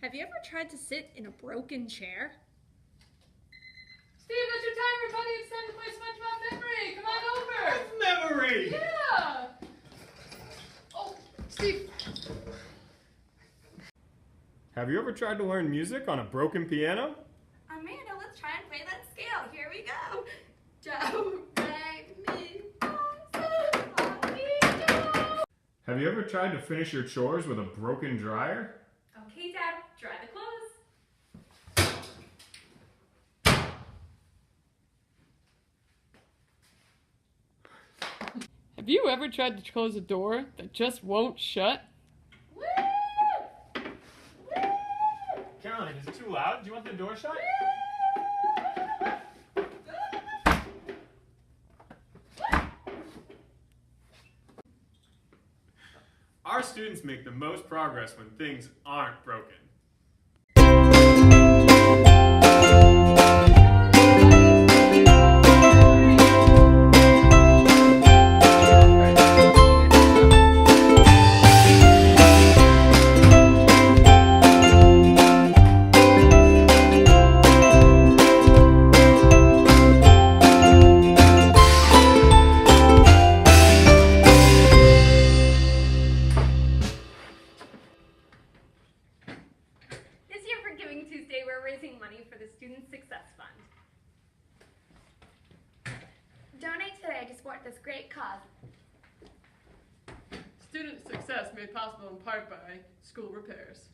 Have you ever tried to sit in a broken chair? Steve, that's your timer, buddy. It's time to play SpongeBob Memory. Come on over. Memory! Yeah. Oh, Steve. Have you ever tried to learn music on a broken piano? Amanda, let's try and play that scale. Here we go. Do, re, mi, fa, sol, la, mi, do. Have you ever tried to finish your chores with a broken dryer? Okay, Dad, dry the clothes. Have you ever tried to close a door that just won't shut? Woo! Caroline, is it too loud? Do you want the door shut? Our students make the most progress when things aren't broken. Tuesday, we're raising money for the Student Success Fund. Donate today to support this great cause. Student success made possible in part by school repairs.